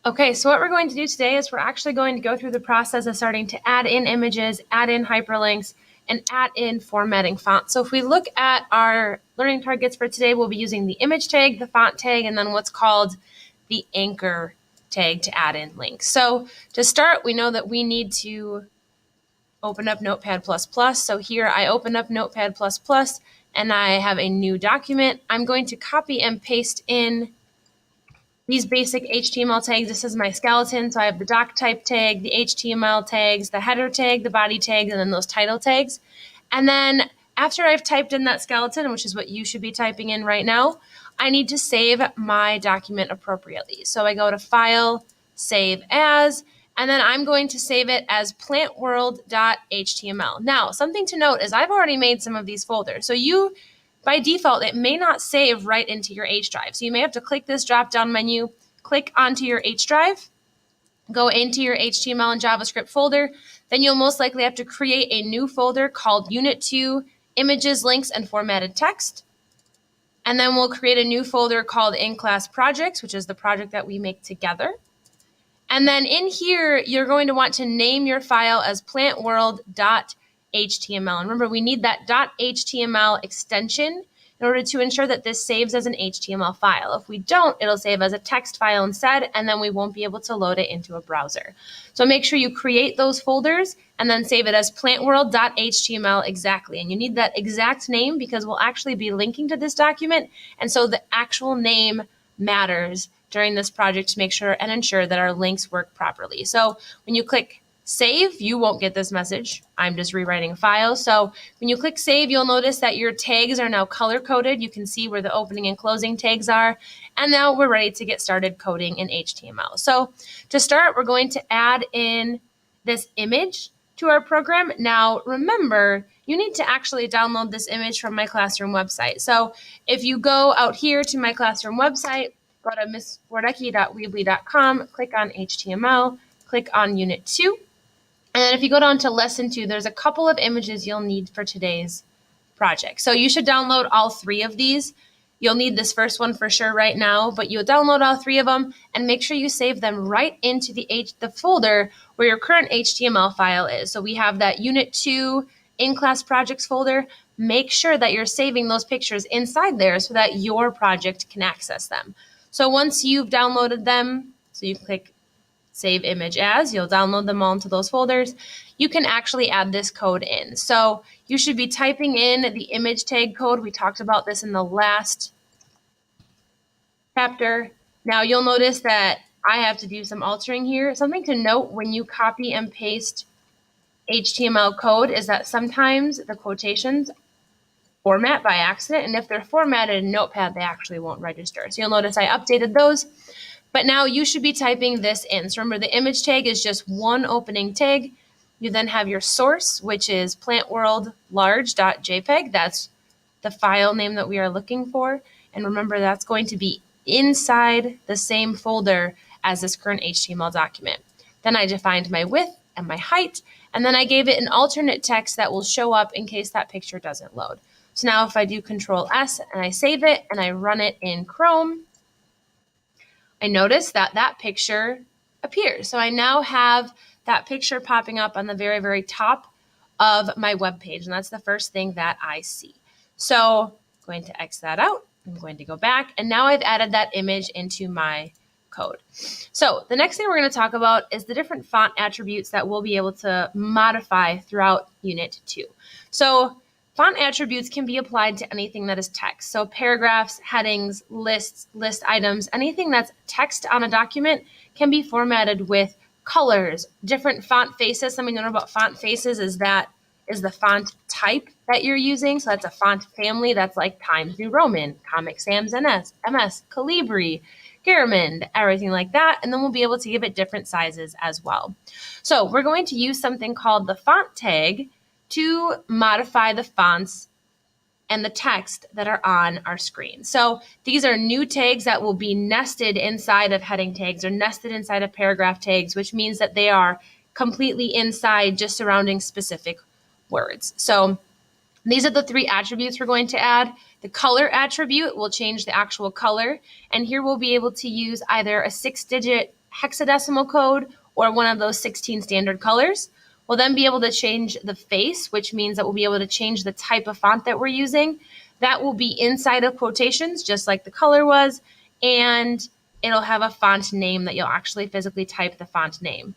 Okay, so what we're going to do today is we're actually going to go through the process of starting to add in images, add in hyperlinks, and add in formatting fonts. So if we look at our learning targets for today, we'll be using the image tag, the font tag, and then what's called the anchor tag to add in links. So to start, we know that we need to open up Notepad++. So here I open up Notepad++, and I have a new document. I'm going to copy and paste in these basic HTML tags. This is my skeleton, so I have the doc type tag, the HTML tags, the header tag, the body tags, and then those title tags. And then after I've typed in that skeleton, which is what you should be typing in right now, I need to save my document appropriately. So I go to File, Save As, and then I'm going to save it as plantworld.html. Now, something to note is I've already made some of these folders. So by default, it may not save right into your H drive. So you may have to click this drop-down menu, click onto your H drive, go into your HTML and JavaScript folder. Then you'll most likely have to create a new folder called Unit 2 Images, Links, and Formatted Text. And then we'll create a new folder called In-Class Projects, which is the project that we make together. And then in here, you're going to want to name your file as plantworld.html. And remember, we need that .html extension in order to ensure that this saves as an HTML file. If we don't, it'll save as a text file instead, and then we won't be able to load it into a browser. So make sure you create those folders and then save it as plantworld.html exactly. And you need that exact name because we'll actually be linking to this document, and so the actual name matters during this project to make sure and ensure that our links work properly. So when you click save, you won't get this message. I'm just rewriting a file. So when you click save, you'll notice that your tags are now color coded. You can see where the opening and closing tags are. And now we're ready to get started coding in HTML. So to start, we're going to add in this image to our program. Now, remember, you need to actually download this image from my classroom website. So if you go out here to my classroom website, go to misswardecki.weebly.com, click on HTML, click on Unit 2. And then if you go down to Lesson 2, there's a couple of images you'll need for today's project. So you should download all 3 of these. You'll need this first one for sure right now, but you'll download all 3 of them and make sure you save them right into the folder where your current HTML file is. So we have that Unit 2 in-class projects folder. Make sure that you're saving those pictures inside there so that your project can access them. So once you've downloaded them, so you click Save Image As, you'll download them all into those folders. You can actually add this code in. So you should be typing in the image tag code. We talked about this in the last chapter. Now you'll notice that I have to do some altering here. Something to note when you copy and paste HTML code is that sometimes the quotations format by accident, and if they're formatted in Notepad, they actually won't register. So you'll notice I updated those, but now you should be typing this in. So remember, the image tag is just one opening tag. You then have your source, which is plantworldlarge.jpg. That's the file name that we are looking for. And remember, that's going to be inside the same folder as this current HTML document. Then I defined my width and my height, and then I gave it an alternate text that will show up in case that picture doesn't load. So now if I do Control S and I save it and I run it in Chrome, I notice that that picture appears. So I now have that picture popping up on the very, very top of my web page, and that's the first thing that I see. So I'm going to X that out. I'm going to go back, and now I've added that image into my code. So the next thing we're going to talk about is the different font attributes that we'll be able to modify throughout Unit 2. So font attributes can be applied to anything that is text. So paragraphs, headings, lists, list items, anything that's text on a document can be formatted with colors, different font faces. Something to know about font faces is that is the font type that you're using. So that's a font family that's like Times New Roman, Comic Sans MS, Calibri, Garamond, everything like that. And then we'll be able to give it different sizes as well. So we're going to use something called the font tag to modify the fonts and the text that are on our screen. So these are new tags that will be nested inside of heading tags or nested inside of paragraph tags, which means that they are completely inside just surrounding specific words. So these are the 3 attributes we're going to add. The color attribute will change the actual color, and here we'll be able to use either a 6-digit hexadecimal code or one of those 16 standard colors. We'll then be able to change the face, which means that we'll be able to change the type of font that we're using. That will be inside of quotations, just like the color was, and it'll have a font name that you'll actually physically type the font name.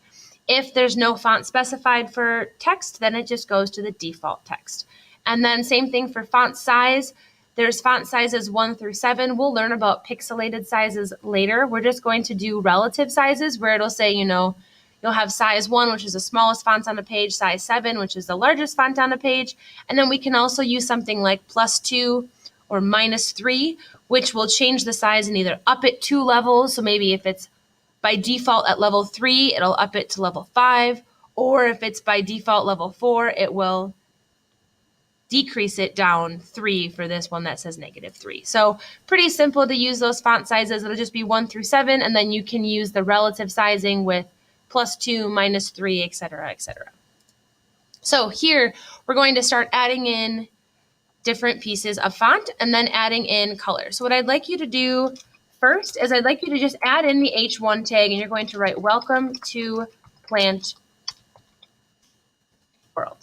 If there's no font specified for text, then it just goes to the default text. And then same thing for font size. There's font sizes 1 through 7. We'll learn about pixelated sizes later. We're just going to do relative sizes where it'll say, you'll have size 1, which is the smallest font on the page, size 7, which is the largest font on the page. And then we can also use something like +2 or -3, which will change the size and either up it 2 levels. So maybe if it's by default at level 3, it'll up it to level 5. Or if it's by default level 4, it will decrease it down 3 for this one that says -3. So pretty simple to use those font sizes. It'll just be 1 through 7, and then you can use the relative sizing with +2, -3, etc., etc. So here we're going to start adding in different pieces of font and then adding in color. So what I'd like you to do first is I'd like you to just add in the H1 tag, and you're going to write "Welcome to Plant World."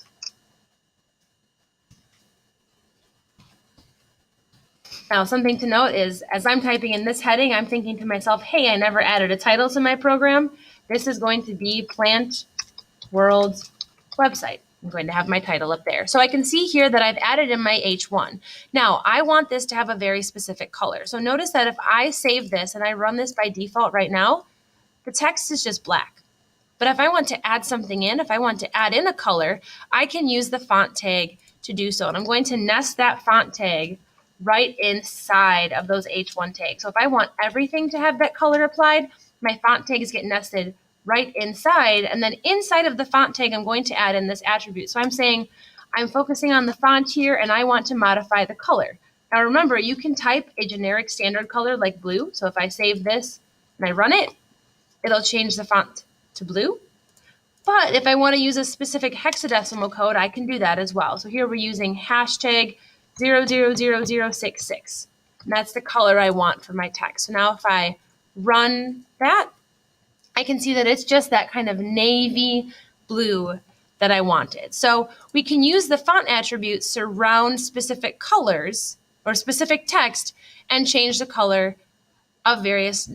Now, something to note is, as I'm typing in this heading, I'm thinking to myself, hey, I never added a title to my program. This is going to be Plant World's website. I'm going to have my title up there. So I can see here that I've added in my H1. Now, I want this to have a very specific color. So notice that if I save this and I run this by default right now, the text is just black. But if I want to add something in, if I want to add in a color, I can use the font tag to do so. And I'm going to nest that font tag right inside of those H1 tags. So if I want everything to have that color applied, my font tags get nested right inside. And then inside of the font tag, I'm going to add in this attribute. So I'm saying I'm focusing on the font here and I want to modify the color. Now remember, you can type a generic standard color like blue. So if I save this and I run it, it'll change the font to blue. But if I want to use a specific hexadecimal code, I can do that as well. So here we're using hashtag 000066. And that's the color I want for my text. So now if I run that, I can see that it's just that kind of navy blue that I wanted. So we can use the font attribute surround specific colors or specific text and change the color of various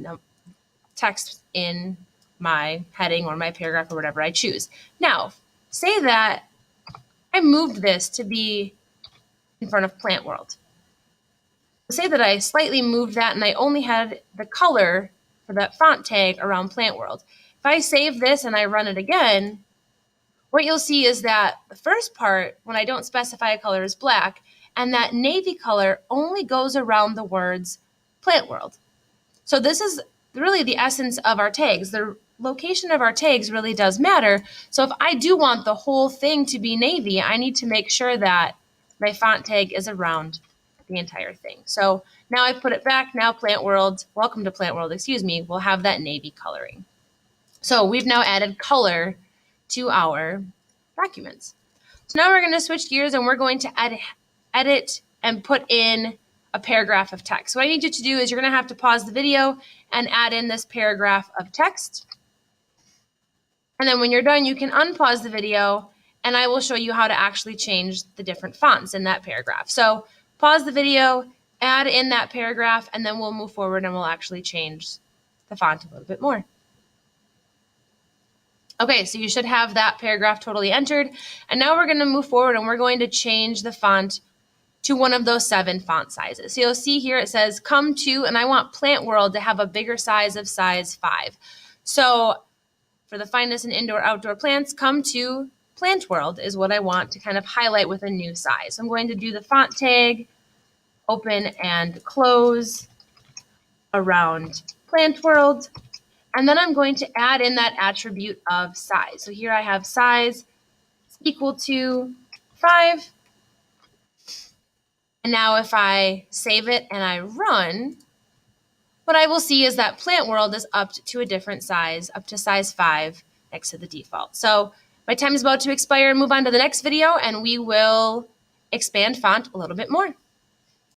text in my heading or my paragraph or whatever I choose. Now, say that I moved this to be in front of Plant World. Say that I slightly moved that and I only had the color for that font tag around Plant World. If I save this and I run it again, what you'll see is that the first part, when I don't specify a color, is black, and that navy color only goes around the words Plant World. So this is really the essence of our tags. The location of our tags really does matter. So if I do want the whole thing to be navy, I need to make sure that my font tag is around the entire thing. So now I put it back. Now Plant World, welcome to Plant World, will have that navy coloring. So we've now added color to our documents. So now we're going to switch gears and we're going to edit and put in a paragraph of text. So what I need you to do is you're going to have to pause the video and add in this paragraph of text. And then when you're done, you can unpause the video and I will show you how to actually change the different fonts in that paragraph. So pause the video, add in that paragraph, and then we'll move forward and we'll actually change the font a little bit more. Okay, so you should have that paragraph totally entered. And now we're going to move forward and we're going to change the font to one of those 7 font sizes. So you'll see here it says come to, and I want Plant World to have a bigger size of size 5. So for the finest in indoor outdoor plants, come to Plant World is what I want to kind of highlight with a new size. So I'm going to do the font tag, open and close around Plant World. And then I'm going to add in that attribute of size. So here I have size equal to 5. And now if I save it and I run, what I will see is that Plant World is upped to a different size, up to size 5 next to the default. So my time is about to expire and move on to the next video, and we will expand font a little bit more.